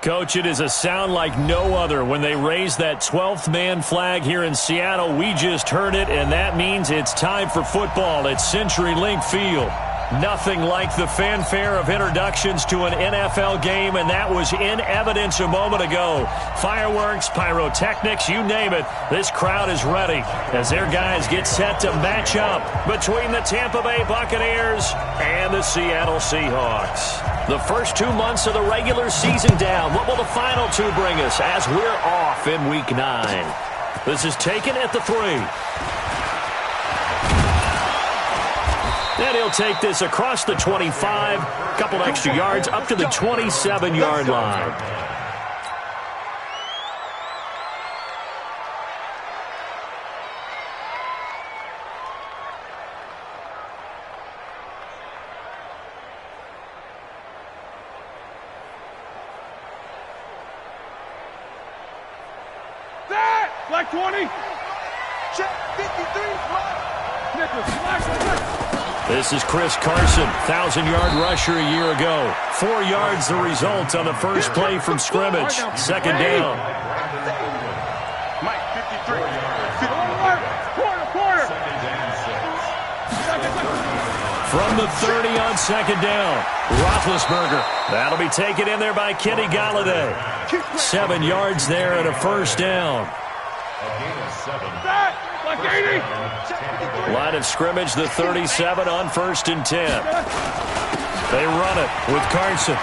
Coach, it is a sound like no other when they raise that 12th man flag here in Seattle. We just heard it, and that means it's time for football at CenturyLink Field. Nothing like the fanfare of introductions to an NFL game, and that was in evidence a moment ago. Fireworks, pyrotechnics, you name it. This crowd is ready as their guys get set to match up between the Tampa Bay Buccaneers and the Seattle Seahawks. The first 2 months of the regular season down. What will the final two bring us as we're off in Week 9? This is taken at the 3. And he'll take this across the 25, a couple extra yards up to the 27-yard line. Black 20. Check 53. This is Chris Carson, 1,000-yard rusher a year ago. 4 yards the result on the first play from scrimmage. Second down. Mike 53. Quarter. From the 30 on second down, Roethlisberger. That'll be taken in there by Kenny Golladay. 7 yards there and a first down. Line of scrimmage, the 37 on 1st and 10. They run it with Carson.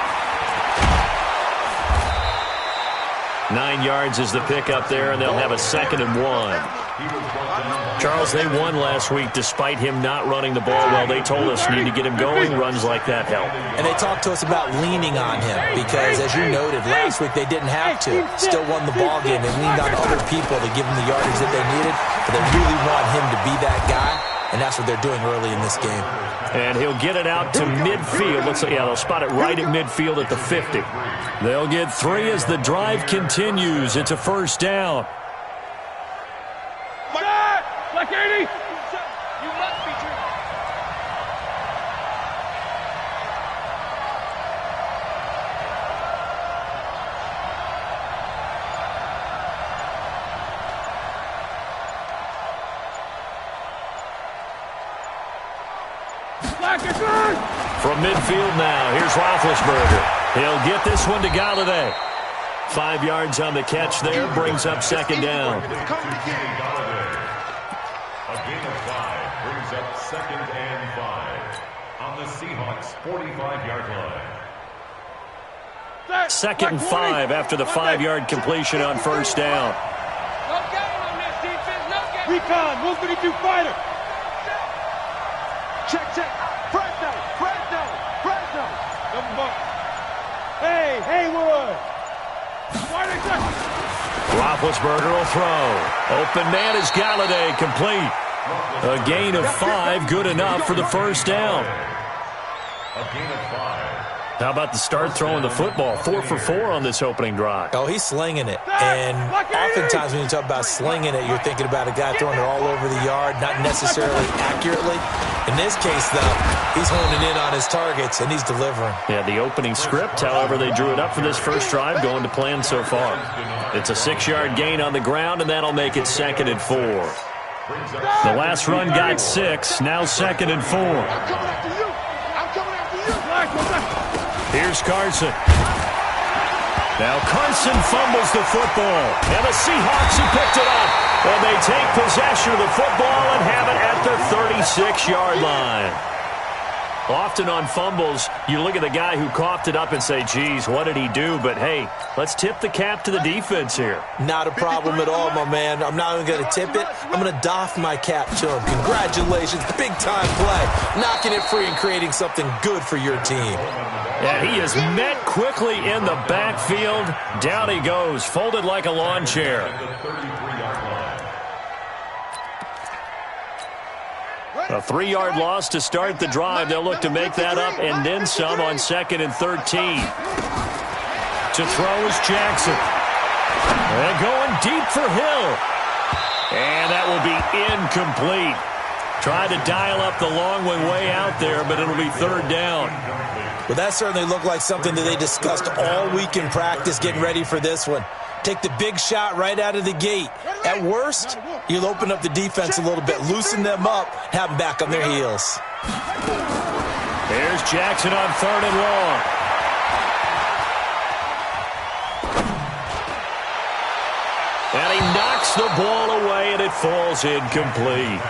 9 yards is the pickup there, and they'll have a 2nd and 1. Charles, they won last week despite him not running the ball well. They told us need to get him going. Runs like that help. And they talked to us about leaning on him because, as you noted, last week they didn't have to. Still won the ball game. They leaned on other people to give him the yardage that they needed. But they really want him to be that guy, and that's what they're doing early in this game. And he'll get it out to midfield. They'll spot it right at midfield at the 50. They'll get 3 as the drive continues. It's a first down. Black 80. You must be true. From midfield now, here's Roethlisberger. He'll get this one to Golladay. 5 yards on the catch there, brings up second down. A gain of 5 brings up 2nd and 5 on the Seahawks' 45-yard line. 2nd and 5 after the 5-yard completion on first down. No game on this defense. No game. Recon, 132 fighter. Check. Fresno. Double bump. Hey, Haywood. Roethlisberger will throw. Open man is Golladay, complete. A gain of 5, good enough for the first down. A gain of 5. How about the start throwing the football? 4 for 4 on this opening drive. Oh, he's slinging it. And oftentimes when you talk about slinging it, you're thinking about a guy throwing it all over the yard, not necessarily accurately. In this case, though, he's honing in on his targets, and he's delivering. Yeah, the opening script, however, they drew it up for this first drive, going to plan so far. It's a 6-yard gain on the ground, and that'll make it 2nd and 4. The last run got 6, now 2nd and 4. Here's Carson. Now Carson fumbles the football, and the Seahawks have picked it up. And they take possession of the football and have it at the 36-yard line. Often on fumbles, you look at the guy who coughed it up and say, geez, what did he do? But, hey, let's tip the cap to the defense here. Not a problem at all, my man. I'm not even going to tip it. I'm going to doff my cap to him. Congratulations, big-time play. Knocking it free and creating something good for your team. And he is met quickly in the backfield. Down he goes, folded like a lawn chair. A 3-yard loss to start the drive. They'll look to make that up and then some on 2nd and 13. To throw is Jackson. And going deep for Hill. And that will be incomplete. Tried to dial up the long way out there, but it'll be third down. Well, that certainly looked like something that they discussed all week in practice getting ready for this one. Take the big shot right out of the gate. At worst, you'll open up the defense a little bit, loosen them up, have them back on their heels. There's Jackson on third and long. And he knocks the ball away, and it falls incomplete.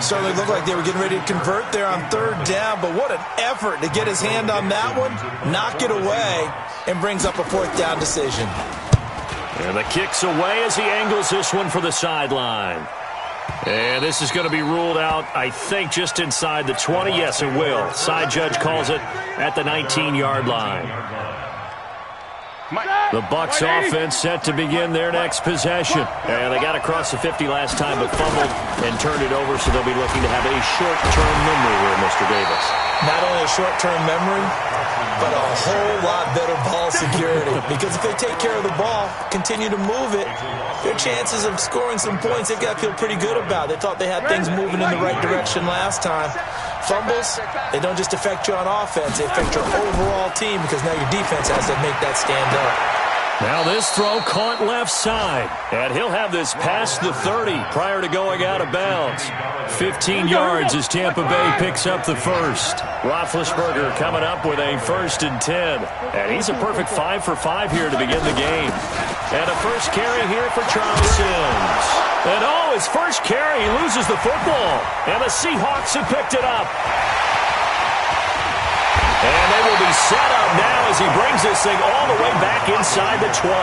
Certainly looked like they were getting ready to convert there on third down, but what an effort to get his hand on that one, knock it away, and brings up a fourth down decision. And the kick's away as he angles this one for the sideline. And this is going to be ruled out, I think, just inside the 20. Yes, it will. Side judge calls it at the 19-yard line. The Bucs offense set to begin their next possession. And they got across the 50 last time but fumbled and turned it over, so they'll be looking to have a short-term memory here, Mr. Davis. Not only a short-term memory, but a whole lot better ball security. Because if they take care of the ball, continue to move it, their chances of scoring some points, they've got to feel pretty good about. They thought they had things moving in the right direction last time. Fumbles, they don't just affect you on offense, they affect your overall team because now your defense has to make that stand up. Now this throw caught left side, and he'll have this past the 30 prior to going out of bounds. 15 yards as Tampa Bay picks up the first. Roethlisberger coming up with a 1st and 10, and he's a perfect 5 for 5 here to begin the game. And a first carry here for Charles Sims. And his first carry, he loses the football, and the Seahawks have picked it up. And they will be set up now as he brings this thing all the way back inside the 20.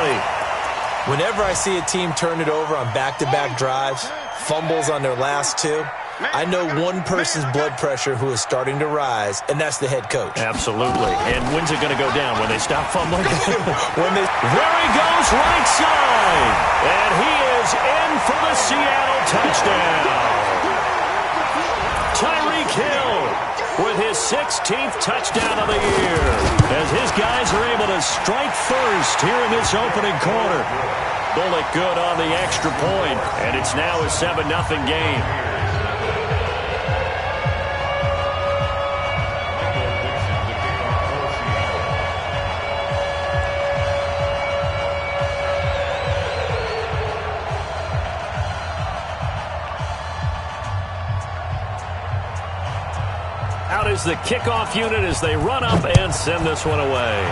Whenever I see a team turn it over on back-to-back drives, fumbles on their last two, I know one person's blood pressure who is starting to rise, and that's the head coach. Absolutely. And when's it going to go down? When they stop fumbling? There he goes, right side. And he is in for the Seattle touchdown. Tyreek Hill with his 16th touchdown of the year, as his guys are able to strike first here in this opening quarter. Bullock good on the extra point, and it's now a 7-0 game. Out is the kickoff unit as they run up and send this one away.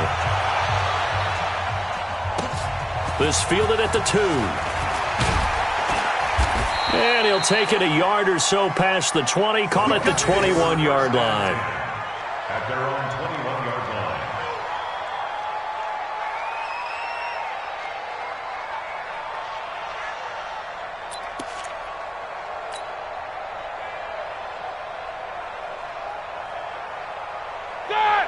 This fielded at the 2. And he'll take it a yard or so past the 20, call it the 21-yard line. At their own 21-yard line.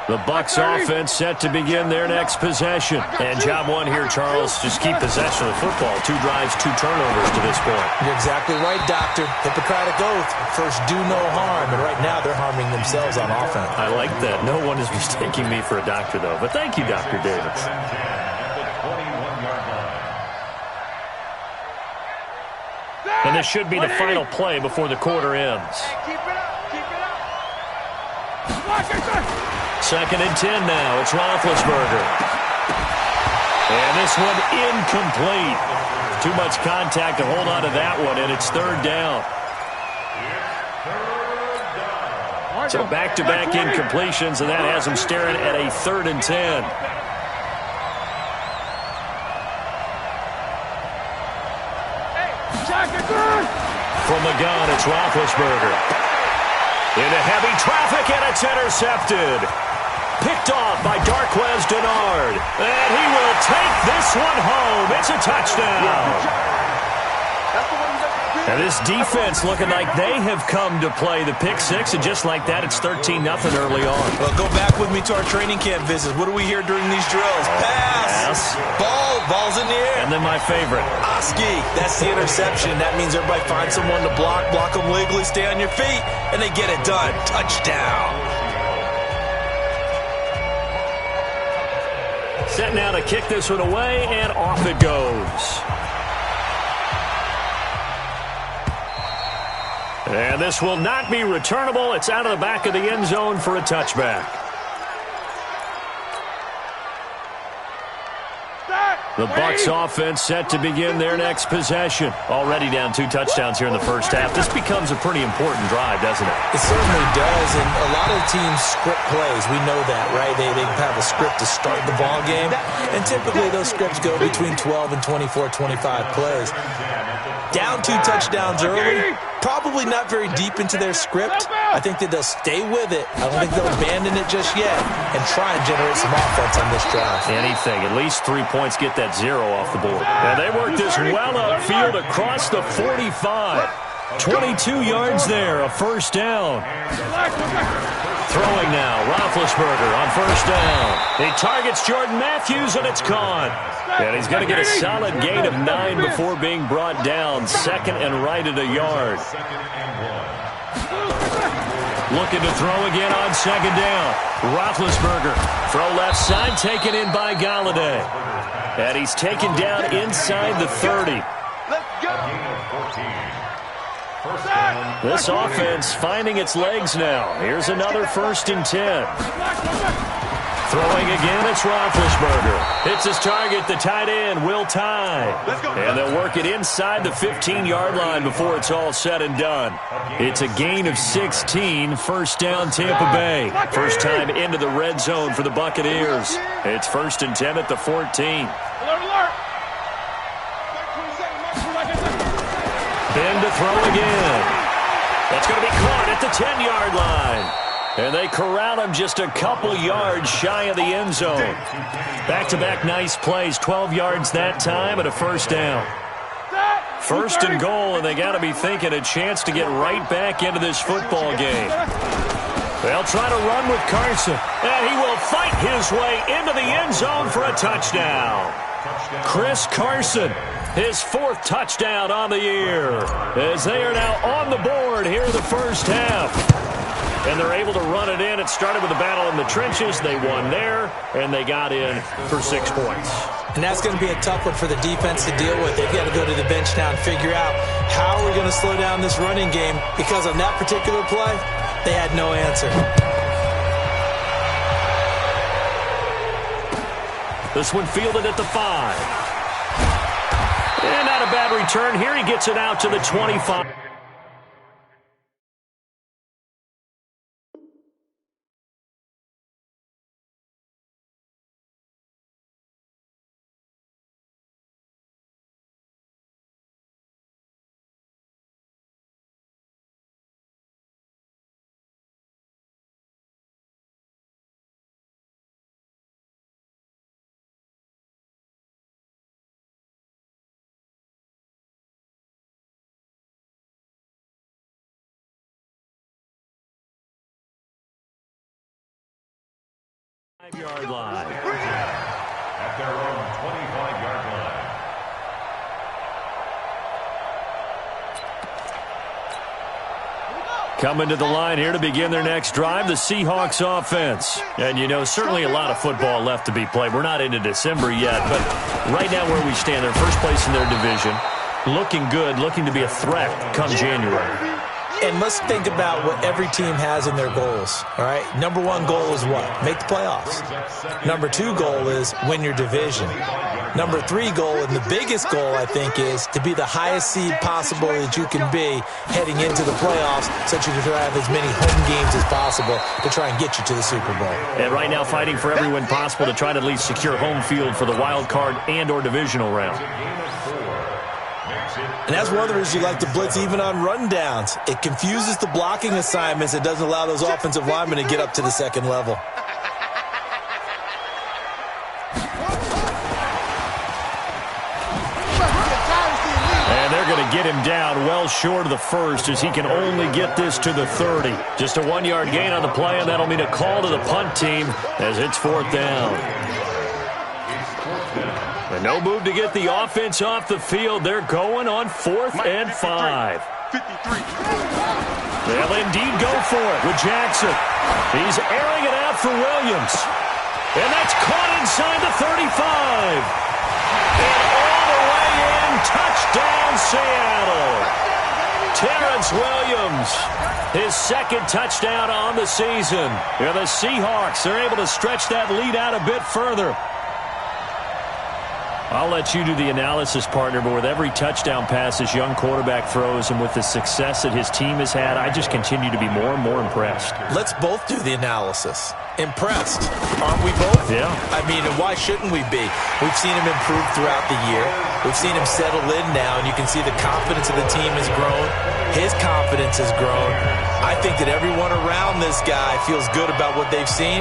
The Bucs offense set to begin their next possession. And job one here, Charles, just keep possession of the football. 2 drives, 2 turnovers to this point. You're exactly right, Doctor. Hippocratic oath. First, do no harm. And right now, they're harming themselves on offense. I like that. No one is mistaking me for a doctor, though. But thank you, Dr. Davis. And this should be the final play before the quarter ends. Keep it up. Keep it up. 2nd and 10 now. It's Roethlisberger. And this one incomplete. Too much contact to hold on to that one, and it's 3rd down. So back-to-back incompletions, and that has him staring at a 3rd and 10. From the gun, it's Roethlisberger. Into heavy traffic, and it's intercepted. Picked off by Darquez Denard. And he will take this one home. It's a touchdown. And this defense looking like they have come to play the pick 6, and just like that, it's 13-0 early on. Well, go back with me to our training camp visits. What do we hear during these drills? Pass. Ball's in the air. And then my favorite. Oski. That's the interception. That means everybody finds someone to block them legally, stay on your feet, and they get it done. Touchdown. Set now to kick this one away, and off it goes. And this will not be returnable. It's out of the back of the end zone for a touchback. The Bucs offense set to begin their next possession. Already down 2 touchdowns here in the first half. This becomes a pretty important drive, doesn't it? It certainly does, and a lot of teams script plays. We know that, right? They have a script to start the ball game, and typically those scripts go between 12 and 24, 25 plays. Down 2 touchdowns early, probably not very deep into their script. I think that they'll stay with it. I don't think they'll abandon it just yet and try and generate some offense on this drive. Anything. At least 3 points get that 0 off the board. And they work this well upfield across the 45. 22 yards there, a first down. Throwing now, Roethlisberger on first down. He targets Jordan Matthews, and it's caught. And he's going to get a solid gain of 9 before being brought down. Second and right at a yard. Looking to throw again on second down. Roethlisberger, throw left side, taken in by Galladay. And he's taken down inside the 30. This offense finding its legs now. Here's another 1st and 10. Throwing again, it's Roethlisberger. Hits his target, the tight end, Will Tye. And they'll work it inside the 15-yard line before it's all said and done. It's a gain of 16, first down Tampa Bay. First time into the red zone for the Buccaneers. It's 1st and 10 at the 14. Ben to throw again. That's going to be caught at the 10-yard line. And they corral him just a couple yards shy of the end zone. Back-to-back nice plays, 12 yards that time and a first down. 1st and goal, and they got to be thinking a chance to get right back into this football game. They'll try to run with Carson, and he will fight his way into the end zone for a touchdown. Chris Carson, his 4th touchdown on the year, as they are now on the board here in the first half. And they're able to run it in. It started with a battle in the trenches. They won there, and they got in for 6 points. And that's going to be a tough one for the defense to deal with. They've got to go to the bench now and figure out how we're going to slow down this running game, because on that particular play, they had no answer. This one fielded at the 5. And not a bad return here. He gets it out to the 25. Yard line. At their own 25-yard line. Coming to the line here to begin their next drive, the Seahawks offense. And, you know, certainly a lot of football left to be played. We're not into December yet, but right now where we stand, they're first place in their division. Looking good, looking to be a threat come January. And let's think about what every team has in their goals, all right? Number 1 goal is what? Make the playoffs. Number 2 goal is win your division. Number 3 goal, and the biggest goal, I think, is to be the highest seed possible that you can be heading into the playoffs, so that you can have as many home games as possible to try and get you to the Super Bowl. And right now fighting for every win possible to try to at least secure home field for the wild card and or divisional round. And that's one of the reasons you like to blitz even on rundowns. It confuses the blocking assignments. It doesn't allow those offensive linemen to get up to the second level. And they're going to get him down well short of the first, as he can only get this to the 30. Just a 1-yard gain on the play, and that'll mean a call to the punt team as it's 4th down. And no move to get the offense off the field. They're going on 4th and 5. 53. They'll indeed go for it with Jackson. He's airing it out for Williams. And that's caught inside the 35. And all the way in, touchdown Seattle. Terrence Lance Williams, his second touchdown on the season. Yeah, the Seahawks are able to stretch that lead out a bit further. I'll let you do the analysis, partner, but with every touchdown pass this young quarterback throws and with the success that his team has had, I just continue to be more and more impressed. Let's both do the analysis. Impressed, aren't we both? Yeah. I mean, and why shouldn't we be? We've seen him improve throughout the year. We've seen him settle in now, and you can see the confidence of the team has grown. His confidence has grown. I think that everyone around this guy feels good about what they've seen,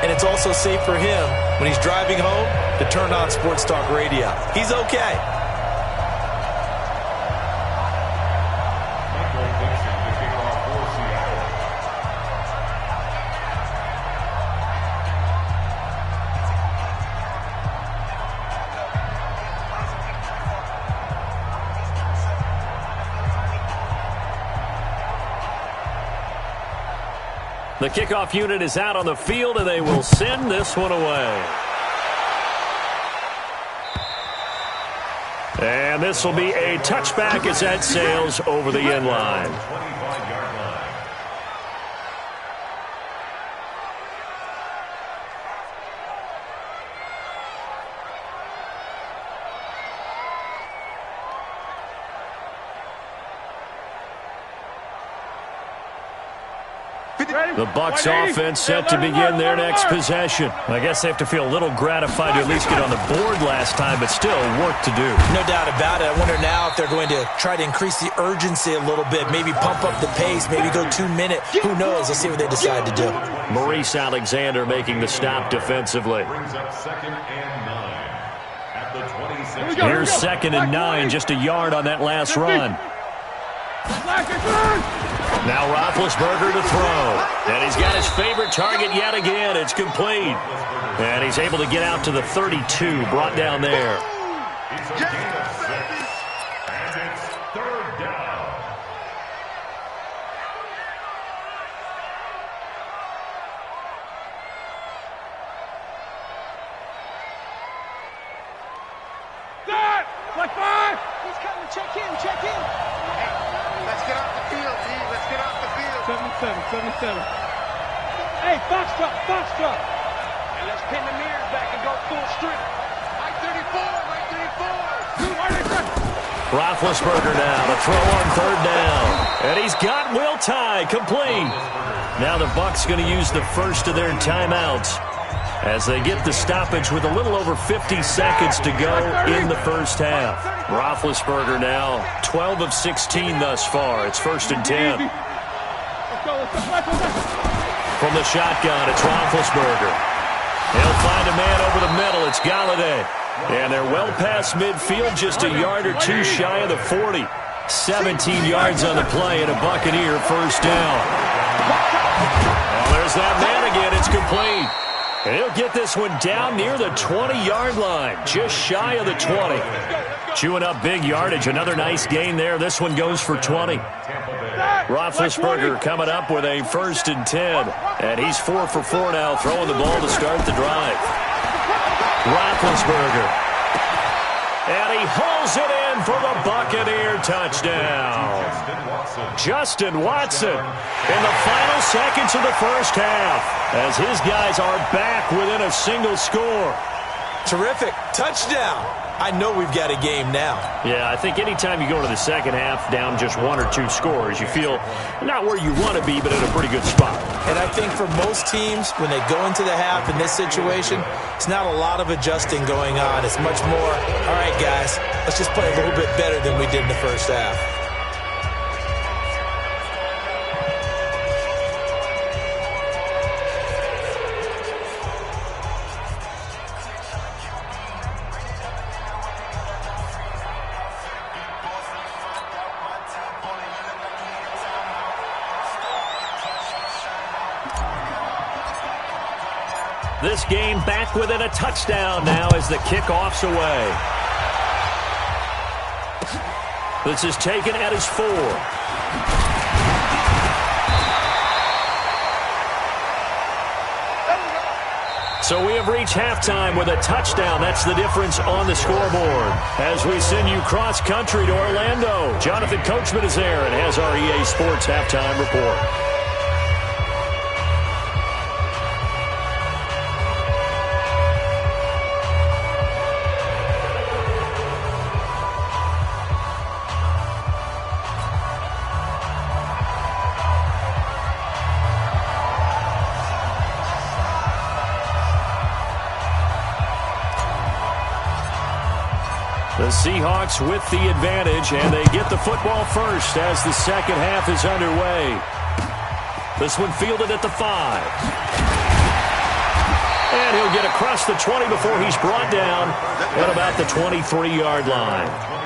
and it's also safe for him when he's driving home to turn on Sports Talk Radio. He's okay. The kickoff unit is out on the field, and they will send this one away. And this will be a touchback as that sails over the end line. The Bucs offense set to begin their next possession. I guess they have to feel a little gratified to at least get on the board last time, but still work to do. No doubt about it. I wonder now if they're going to try to increase the urgency a little bit, maybe pump up the pace, maybe go 2 minute. Who knows? Let's see what they decide to do. Maurice Alexander making the stop defensively. Here's 2nd and 9, just a yard on that last run. Now Roethlisberger to throw. And he's got his favorite target yet again. It's complete. And he's able to get out to the 32, brought down there. It's a gain of 6, and it's 3rd down. Set! Like 5! He's coming. Check in. Check in. Let's get off the field, G. Let's get off the field. 77. Hey, Foxtrot. And let's pin the mirrors back and go full strength. Right 34. Roethlisberger now to throw on 3rd down. And he's got Will Tye complete. Now the Bucs going to use the first of their timeouts as they get the stoppage with a little over 50 seconds to go in the first half. Roethlisberger now 12 of 16 thus far. It's 1st and 10. From the shotgun, it's Roethlisberger. He'll find a man over the middle. It's Galladay. And they're well past midfield, just a yard or two shy of the 40. 17 yards on the play and a Buccaneer first down. Well, there's that man again. It's complete. And he'll get this one down near the 20-yard line, just shy of the 20. Chewing up big yardage. Another nice gain there. This one goes for 20. Roethlisberger coming up with a 1st and 10. And he's 4 for 4 now, throwing the ball to start the drive. Roethlisberger. And he hauls it in for the Buccaneer touchdown. Justin Watson in the final seconds of the first half as his guys are back within a single score. Terrific. Touchdown. I know we've got a game now. Yeah, I think anytime you go into the second half down just 1 or 2 scores, you feel not where you want to be, but in a pretty good spot. And I think for most teams, when they go into the half in this situation, it's not a lot of adjusting going on. It's much more, all right, guys, let's just play a little bit better than we did in the first half. This game back within a touchdown now as the kickoff's away. This is taken at his 4. So we have reached halftime with a touchdown. That's the difference on the scoreboard. As we send you cross-country to Orlando, Jonathan Coachman is there and has our EA Sports halftime report. The Seahawks with the advantage, and they get the football first as the second half is underway. This one fielded at the 5. And he'll get across the 20 before he's brought down at about the 23-yard line.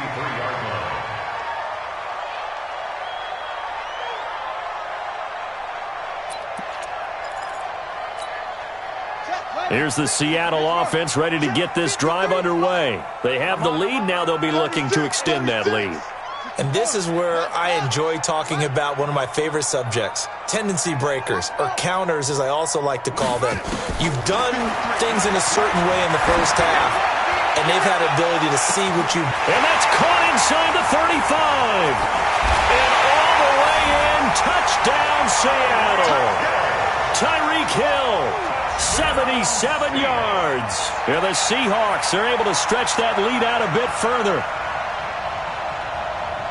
Here's the Seattle offense ready to get this drive underway. They have the lead. Now they'll be looking to extend that lead. And this is where I enjoy talking about one of my favorite subjects, tendency breakers, or counters as I also like to call them. You've done things in a certain way in the first half, and they've had the ability to see what you... And that's caught inside the 35. And all the way in, touchdown Seattle. Tyreek Hill. 77 yards. And the Seahawks are able to stretch that lead out a bit further.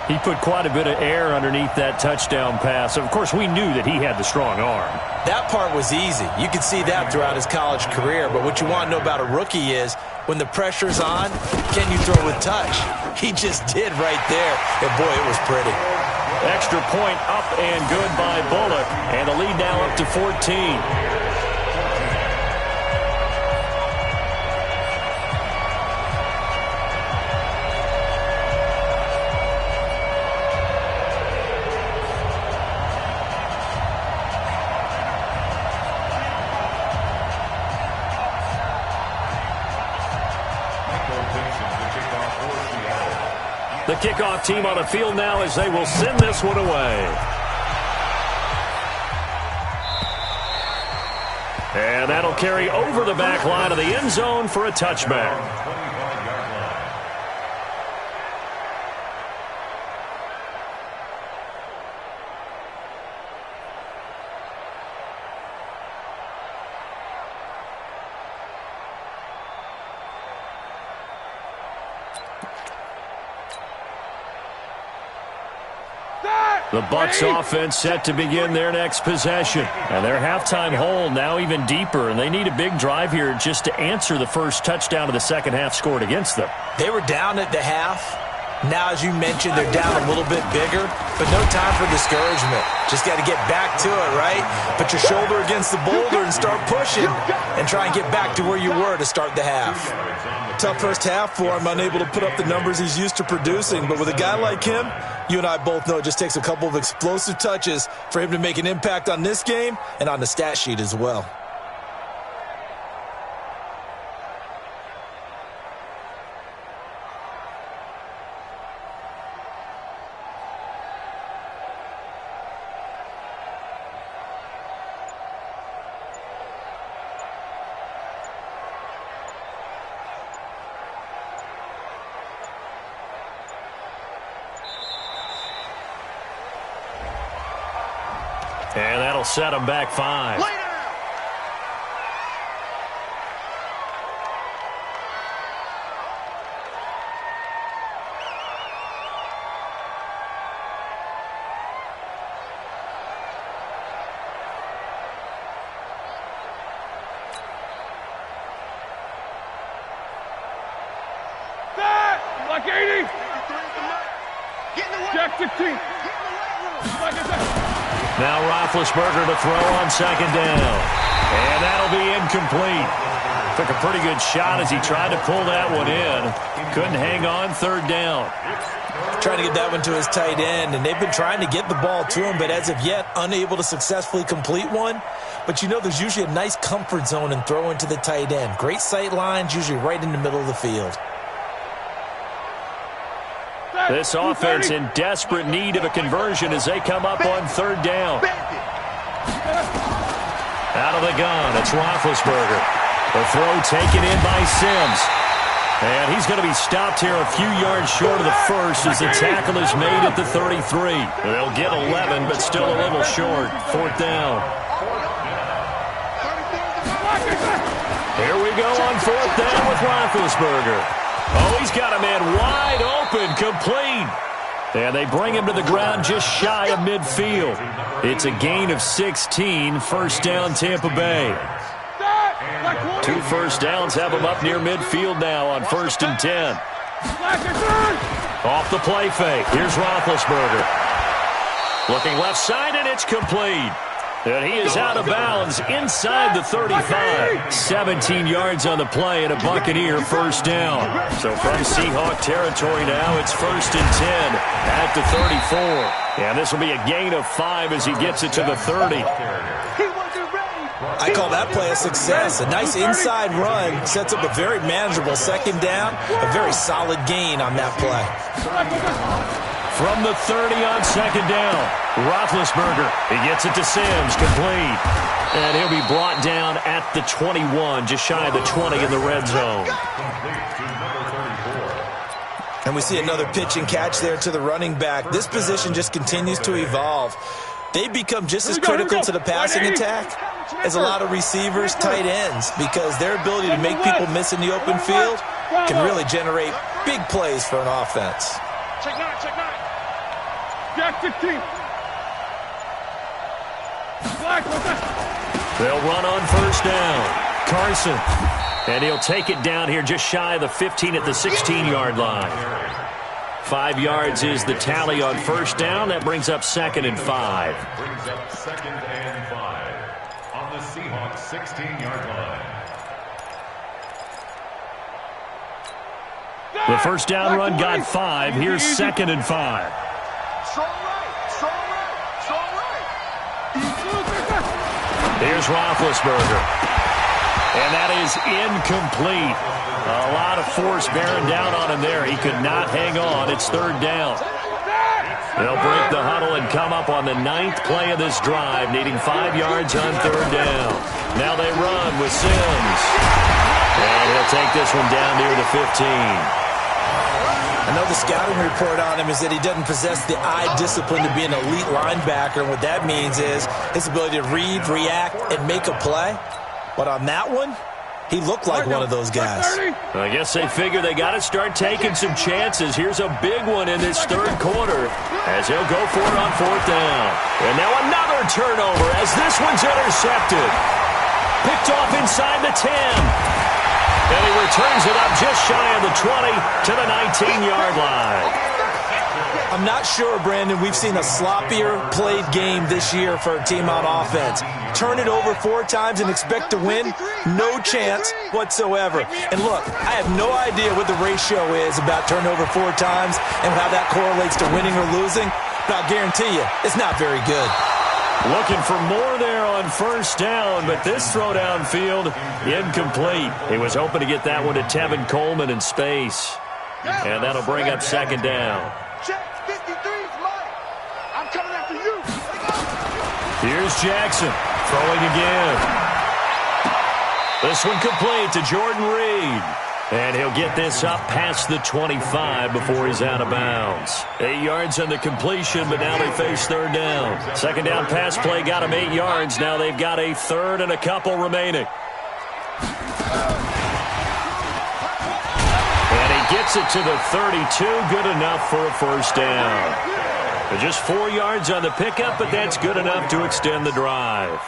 He put quite a bit of air underneath that touchdown pass. Of course, we knew that he had the strong arm. That part was easy. You could see that throughout his college career. But what you want to know about a rookie is when the pressure's on, can you throw with touch? He just did right there. And, boy, it was pretty. Extra point up and good by Bullock. And the lead now up to 14. The kickoff team on the field now as they will send this one away. And that'll carry over the back line of the end zone for a touchback. The Bucs offense set to begin their next possession. And their halftime hole now even deeper, and they need a big drive here just to answer the first touchdown of the second half scored against them. They were down at the half. Now, as you mentioned, they're down a little bit bigger, but no time for discouragement. Just got to get back to it, right? Put your shoulder against the boulder and start pushing and try and get back to where you were to start the half. Tough first half for him, unable to put up the numbers he's used to producing. But with a guy like him, you and I both know it just takes a couple of explosive touches for him to make an impact on this game and on the stat sheet as well. And that'll set them back 5. Like 80. Jack 15. Now Roethlisberger to throw on second down. And that'll be incomplete. Took a pretty good shot as he tried to pull that one in. Couldn't hang on third down. Trying to get that one to his tight end, and they've been trying to get the ball to him, but as of yet, unable to successfully complete one. But you know there's usually a nice comfort zone in throwing to the tight end. Great sight lines, usually right in the middle of the field. This offense in desperate need of a conversion as they come up on third down. Out of the gun, it's Roethlisberger. The throw taken in by Sims. And he's going to be stopped here a few yards short of the first as the tackle is made at the 33. They'll get 11, but still a little short. 4th down. Here we go on 4th down with Roethlisberger. Oh, he's got a man wide open, complete. And they bring him to the ground just shy of midfield. It's a gain of 16, 1st down Tampa Bay. 2 first downs have him up near midfield now on 1st and 10. Off the play fake. Here's Roethlisberger. Looking left side, and it's complete. And he is out of bounds inside the 35. 17 yards on the play and a Buccaneer 1st down. So from Seahawk territory now, it's 1st and 10 at the 34. And this will be a gain of 5 as he gets it to the 30. I call that play a success. A nice inside run sets up a very manageable 2nd down. A very solid gain on that play. From the 30 on 2nd down, Roethlisberger. He gets it to Sims, complete. And he'll be brought down at the 21, just shy of the 20 in the red zone. And we see another pitch and catch there to the running back. This position just continues to evolve. They become just as critical to the passing attack as a lot of receivers, tight ends, because their ability to make people miss in the open field can really generate big plays for an offense. Check 9, check 9. Jack 15. They'll run on 1st down. Carson. And he'll take it down here just shy of the 15 at the 16-yard line. 5 yards is the tally on 1st down. That brings up 2nd and 5. Brings up 2nd and 5 on the Seahawks 16-yard line. The 1st down run got 5. Here's 2nd and 5. Here's Roethlisberger. And that is incomplete. A lot of force bearing down on him there. He could not hang on. It's 3rd down. They'll break the huddle and come up on the 9th play of this drive, needing 5 yards on 3rd down. Now they run with Sims. And he'll take this one down near the 15. I know the scouting report on him is that he doesn't possess the eye discipline to be an elite linebacker. And what that means is his ability to read, react, and make a play. But on that one, he looked like one of those guys. I guess they figure they got to start taking some chances. Here's a big one in this 3rd quarter as he'll go for it on 4th down. And now another turnover as this one's intercepted. Picked off inside the 10. And he returns it up just shy of the 20 to the 19-yard line. I'm not sure, Brandon, we've seen a sloppier played game this year for a team on offense. Turn it over 4 times and expect to win? No chance whatsoever. And look, I have no idea what the ratio is about turnover 4 times and how that correlates to winning or losing, but I'll guarantee you, it's not very good. Looking for more there on 1st down, but this throw downfield, incomplete. He was hoping to get that one to Tevin Coleman in space. And that'll bring up 2nd down. I'm coming after you. Here's Jackson, throwing again. This one complete to Jordan Reed. And he'll get this up past the 25 before he's out of bounds. 8 yards on the completion, but now they face 3rd down. 2nd down pass play got him 8 yards. Now they've got a 3rd and a couple remaining. And he gets it to the 32. Good enough for a 1st down. But just 4 yards on the pickup, but that's good enough to extend the drive.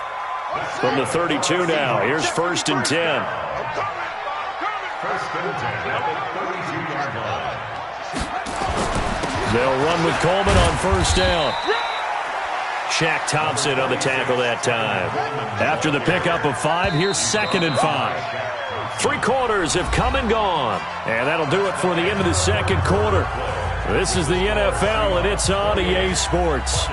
From the 32 now, here's 1st and 10. 1st and 10 at the 32-yard line. They'll run with Coleman on 1st down. Shaq Thompson on the tackle that time. After the pickup of 5, here's 2nd and 5. 3 quarters have come and gone. And that'll do it for the end of the 2nd quarter. This is the NFL, and it's on EA Sports.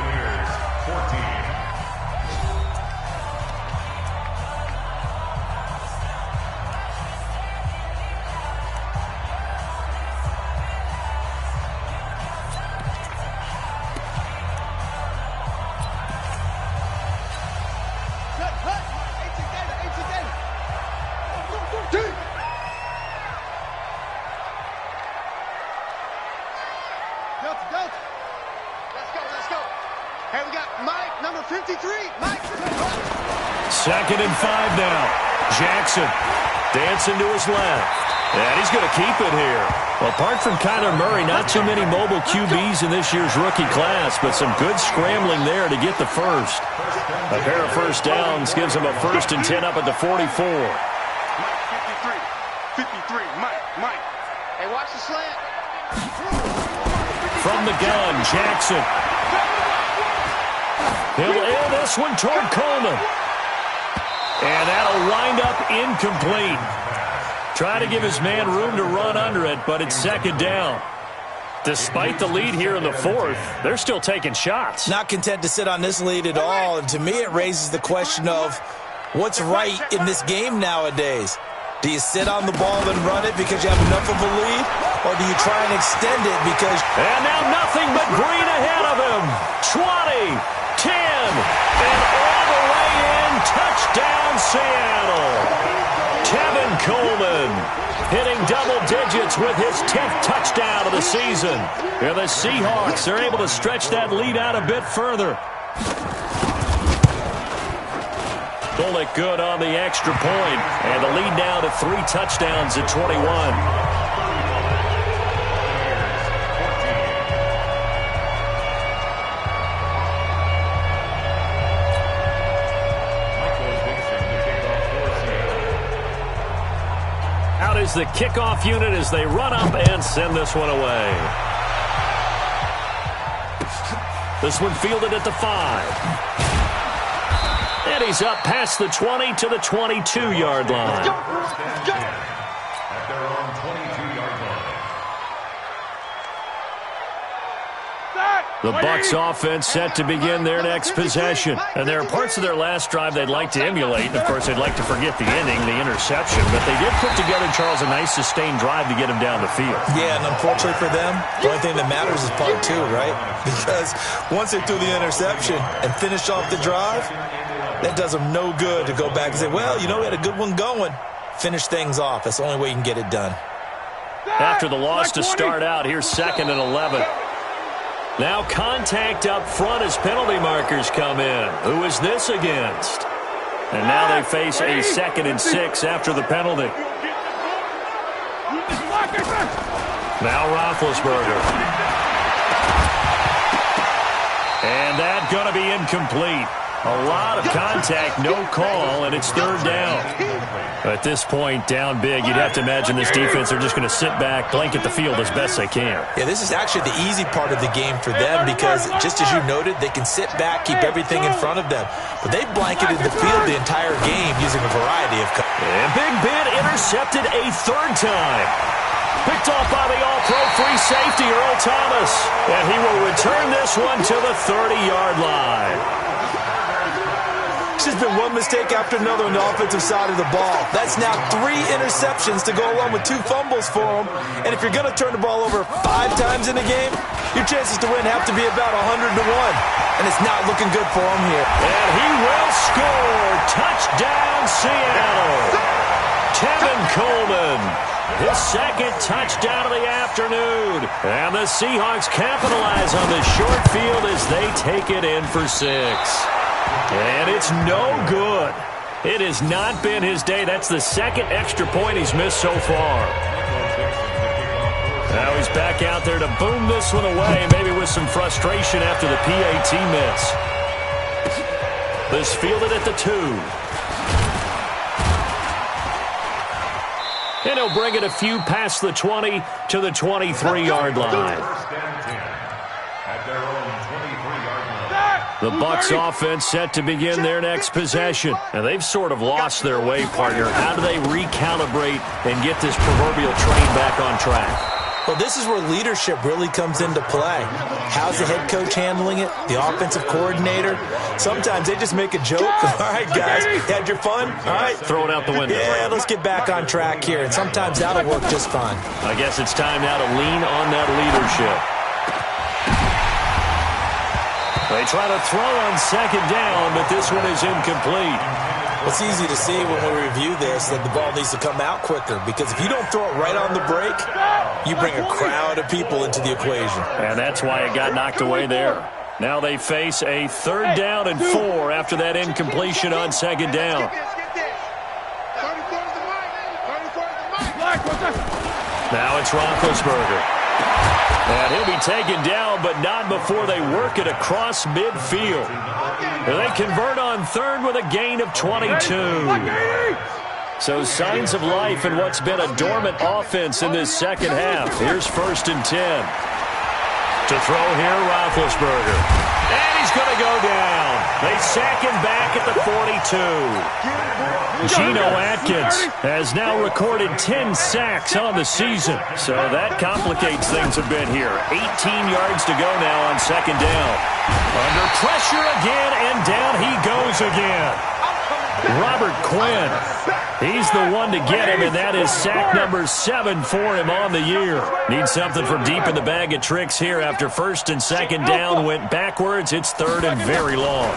got Mike, number 53. Mike. 2nd and 5 now. Jackson dancing to his left. And he's going to keep it here. Well, apart from Kyler Murray, not too many mobile QBs in this year's rookie class, but some good scrambling there to get the first. A pair of first downs gives him a 1st and 10 up at the 44. 53. 53. Mike. Hey, watch the slant. From the gun, Jackson. He'll air this one toward Coleman. And that'll wind up incomplete. Try to give his man room to run under it, but it's 2nd down. Despite the lead here in the 4th, they're still taking shots. Not content to sit on this lead at all, and to me it raises the question of what's right in this game nowadays. Do you sit on the ball and run it because you have enough of a lead, or do you try and extend it because... And now nothing but green ahead of him. 20, 10, and all the way in. Touchdown, Seattle. Tevin Coleman hitting double digits with his 10th touchdown of the season. And the Seahawks are able to stretch that lead out a bit further. Pull it good on the extra point. And the lead now to 3 touchdowns at 21. Is the kickoff unit as they run up and send this one away. This one fielded at the 5. And he's up past the 20 to the 22-yard line. At their own 22-yard line. The Bucs offense set to begin their next possession. And there are parts of their last drive they'd like to emulate. And, of course, they'd like to forget the ending, the interception. But they did put together, Charles, a nice sustained drive to get him down the field. Yeah, and unfortunately for them, the only thing that matters is part 2, right? Because once they threw the interception and finished off the drive, that does them no good to go back and say, well, you know, we had a good one going. Finish things off. That's the only way you can get it done. After the loss to start out, here's 2nd and 11. Now contact up front as penalty markers come in. Who is this against? And now they face a 2nd and 6 after the penalty. Now Roethlisberger. And that's going to be incomplete. A lot of contact, no call, and it's 3rd down. At this point, down big, you'd have to imagine this defense are just going to sit back, blanket the field as best they can. Yeah, this is actually the easy part of the game for them because, just as you noted, they can sit back, keep everything in front of them. But they blanketed the field the entire game using a variety of... And Big Ben intercepted a 3rd time. Picked off by the all-pro free safety, Earl Thomas. And he will return this one to the 30-yard line. It's just been one mistake after another on the offensive side of the ball. That's now 3 interceptions to go along with 2 fumbles for him. And if you're going to turn the ball over 5 times in a game, your chances to win have to be about 100 to 1. And it's not looking good for him here. And he will score. Touchdown, Seattle. Tevin Coleman. His 2nd touchdown of the afternoon. And the Seahawks capitalize on this short field as they take it in for 6. And it's no good. It has not been his day. That's the 2nd extra point he's missed so far. Now he's back out there to boom this one away, maybe with some frustration after the PAT miss. This fielded at the 2. And he'll bring it a few past the 20 to the 23-yard line. At their own 23-yard line. The Bucs offense set to begin their next possession. And they've sort of lost their way, partner. How do they recalibrate and get this proverbial train back on track? Well, this is where leadership really comes into play. How's the head coach handling it? The offensive coordinator? Sometimes they just make a joke. All right, guys, had your fun? All right. Throw it out the window. Yeah, let's get back on track here. And sometimes that'll work just fine. I guess it's time now to lean on that leadership. They try to throw on 2nd down, but this one is incomplete. It's easy to see when we review this that the ball needs to come out quicker, because if you don't throw it right on the break, you bring a crowd of people into the equation. And that's why it got knocked away there. Now they face a 3rd down and 4 after that incompletion on 2nd down. Now it's Roethlisberger. And he'll be taken down, but not before they work it across midfield. They convert on 3rd with a gain of 22. So signs of life in what's been a dormant offense in this second half. Here's 1st and 10. To throw here, Roethlisberger. And he's going to go down. They sack him back at the 42. Geno Atkins has now recorded 10 sacks on the season. So that complicates things a bit here. 18 yards to go now on 2nd down. Under pressure again, and down he goes again. Robert Quinn, he's the one to get him, and that is sack number 7 for him on the year. Needs something from deep in the bag of tricks here after 1st and 2nd down went backwards. It's 3rd and very long.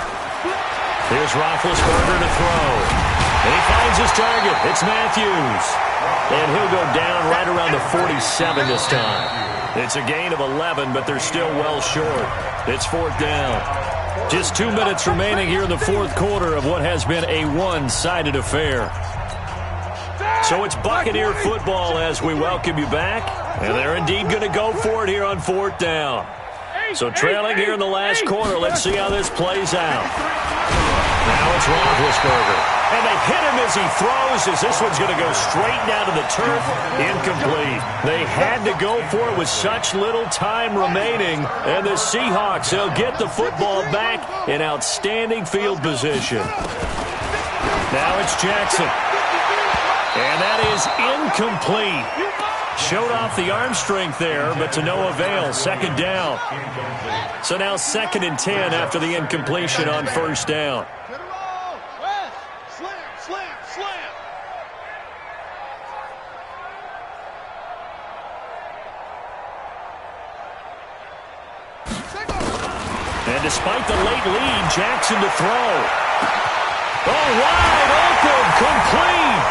Here's Roethlisberger to throw. And he finds his target. It's Matthews. And he'll go down right around the 47 this time. It's a gain of 11, but they're still well short. It's 4th down. Just 2 minutes remaining here in the 4th quarter of what has been a one-sided affair. So it's Buccaneer football as we welcome you back. And they're indeed going to go for it here on 4th down. So trailing here in the last quarter, let's see how this plays out. Now it's Roethlisberger. And they hit him as he throws, as this one's going to go straight down to the turf. Incomplete. They had to go for it with such little time remaining. And the Seahawks, they'll get the football back in outstanding field position. Now it's Jackson. And that is incomplete. Showed off the arm strength there, but to no avail. 2nd down. So now 2nd and 10 after the incompletion on 1st down. And despite the late lead, Jackson to throw. Oh, wide open, complete.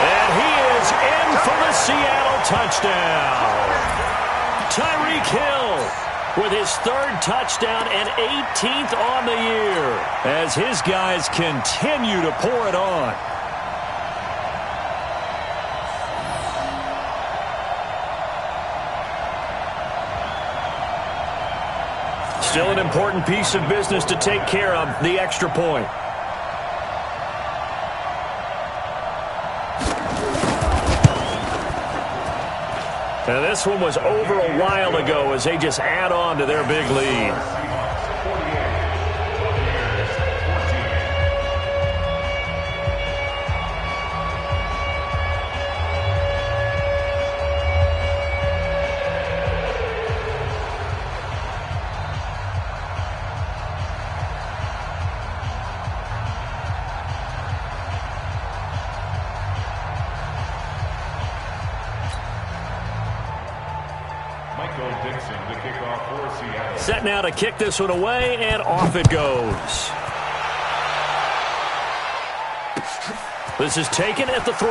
And he is in for the Seattle touchdown. Tyreek Hill with his 3rd touchdown and 18th on the year as his guys continue to pour it on. Still an important piece of business to take care of, the extra point. Now this one was over a while ago as they just add on to their big lead. Set now to kick this one away, and off it goes. This is taken at the 3.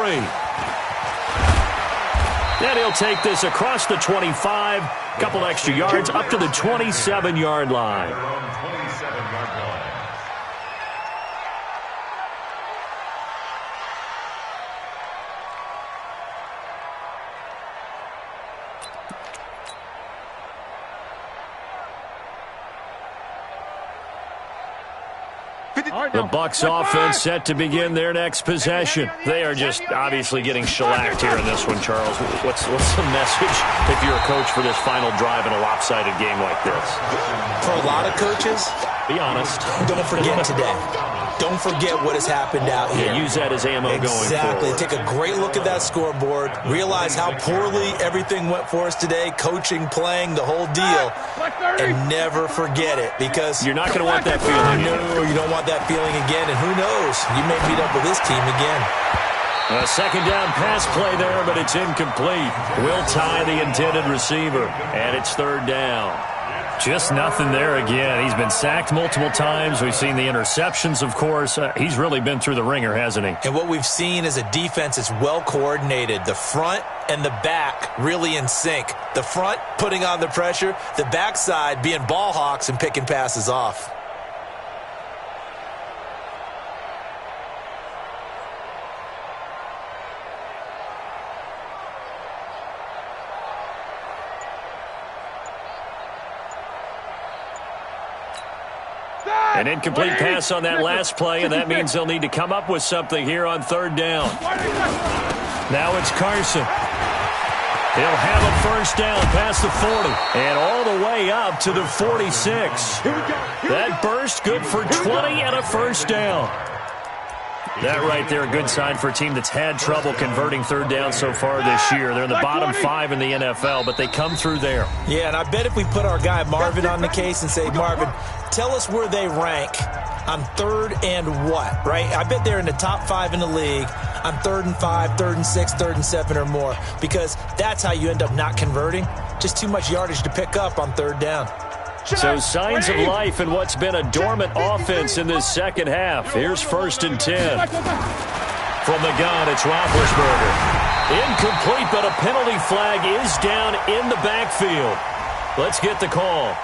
And he'll take this across the 25, couple extra yards up to the 27-yard line. The Bucs offense set to begin their next possession. They are just obviously getting shellacked here in this one, Charles. What's the message if you're a coach for this final drive in a lopsided game like this? For a lot of coaches, be honest. Don't forget today. Don't forget what has happened out here. Yeah, use that as ammo going forward. Exactly. Take a great look at that scoreboard. Realize how poorly everything went for us today. Coaching, playing, the whole deal. And never forget it, because you're not going to want that feeling. No, you don't want that feeling again. And who knows? You may meet up with this team again. A 2nd down pass play there, but it's incomplete. Will tie the intended receiver, and it's 3rd down. Just nothing there again. He's been sacked multiple times. We've seen the interceptions, of course. He's really been through the ringer, hasn't he? And what we've seen is a defense that's well coordinated. The front and the back really in sync. The front putting on the pressure, the backside being ball hawks and picking passes off. An incomplete pass on that last play, and that means they'll need to come up with something here on third down. Now it's Carson. He'll have a first down past the 40 and all the way up to the 46. That burst good for 20 and a first down. That right there, a good sign for a team that's had trouble converting third down so far this year. They're in the bottom 5 in the NFL, but they come through there. Yeah, and I bet if we put our guy Marvin on the case and say, Marvin, tell us where they rank on third and what, right? I bet they're in the top 5 in the league on 3rd and 5, 3rd and 6, 3rd and 7 or more, because that's how you end up not converting. Just too much yardage to pick up on third down. So signs of life in what's been a dormant offense in this second half. Here's 1st and 10. From the gun, it's Roethlisberger. Incomplete, but a penalty flag is down in the backfield. Let's get the call.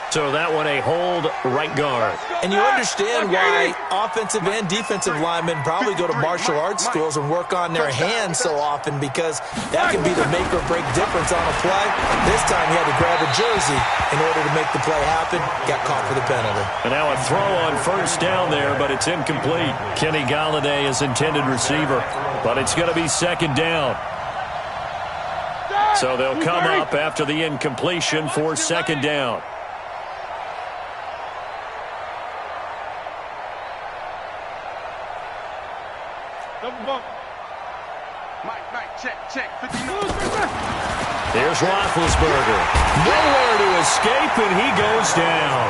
So that one a hold right guard. And you understand why offensive and defensive linemen probably go to martial arts schools and work on their hands so often, because that can be the make or break difference on a play. This time he had to grab a jersey in order to make the play happen. Got caught for the penalty. And now a throw on first down there, but it's incomplete. Kenny Golladay is intended receiver, but it's going to be 2nd down. So they'll come up after the incompletion for 2nd down. Check. There's Roethlisberger. Nowhere to escape, and he goes down.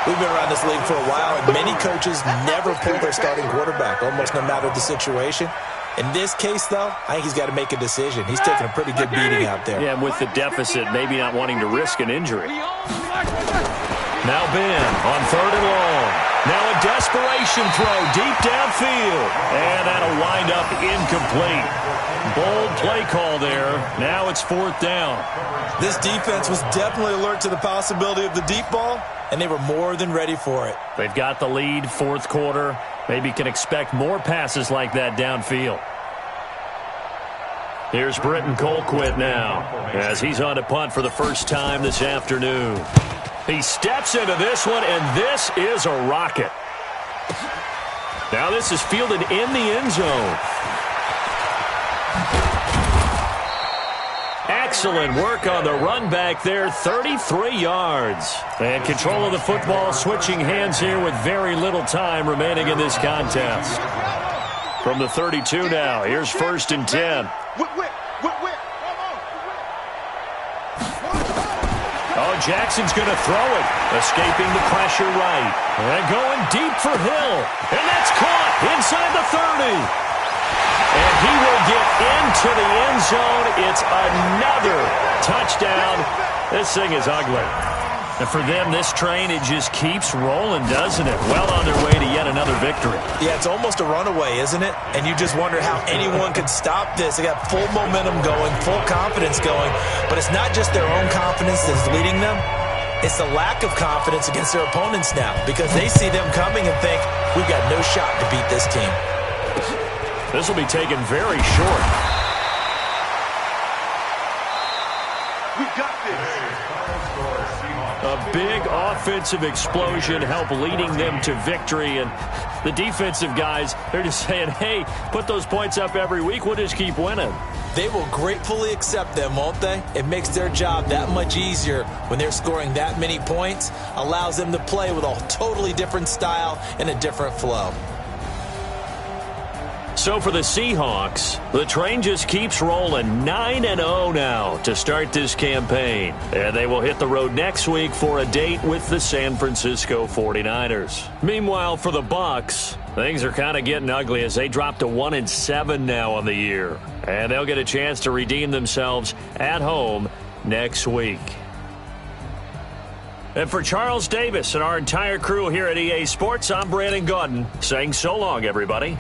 We've been around this league for a while, and many coaches never pull their starting quarterback, almost no matter the situation. In this case, though, I think he's got to make a decision. He's taking a pretty good beating out there. Yeah, and with the deficit, maybe not wanting to risk an injury. Now Ben on 3rd and long. Now a desperation throw deep downfield. And that'll wind up incomplete. Bold play call there. Now it's 4th down. This defense was definitely alert to the possibility of the deep ball, and they were more than ready for it. They've got the lead, 4th quarter. Maybe can expect more passes like that downfield. Here's Britton Colquitt now, as he's on to punt for the first time this afternoon. He steps into this one, and this is a rocket. Now this is fielded in the end zone. Excellent work on the run back there, 33 yards. And control of the football switching hands here with very little time remaining in this contest. From the 32 now, here's 1st and 10. Oh, Jackson's going to throw it. Escaping the pressure right. And going deep for Hill. And that's caught inside the 30. And he will get into the end zone. It's another touchdown. This thing is ugly. And for them, this train, it just keeps rolling, doesn't it? Well on their way to yet another victory. Yeah, it's almost a runaway, isn't it? And you just wonder how anyone could stop this. They got full momentum going, full confidence going. But it's not just their own confidence that's leading them. It's the lack of confidence against their opponents now, because they see them coming and think, we've got no shot to beat this team. This will be taken very short. We got this. A big offensive explosion helped leading them to victory. And the defensive guys, they're just saying, hey, put those points up every week. We'll just keep winning. They will gratefully accept them, won't they? It makes their job that much easier when they're scoring that many points. Allows them to play with a totally different style and a different flow. So for the Seahawks, the train just keeps rolling 9-0 now to start this campaign. And they will hit the road next week for a date with the San Francisco 49ers. Meanwhile, for the Bucs, things are kind of getting ugly as they drop to 1-7 now on the year. And they'll get a chance to redeem themselves at home next week. And for Charles Davis and our entire crew here at EA Sports, I'm Brandon Gaudin saying so long, everybody.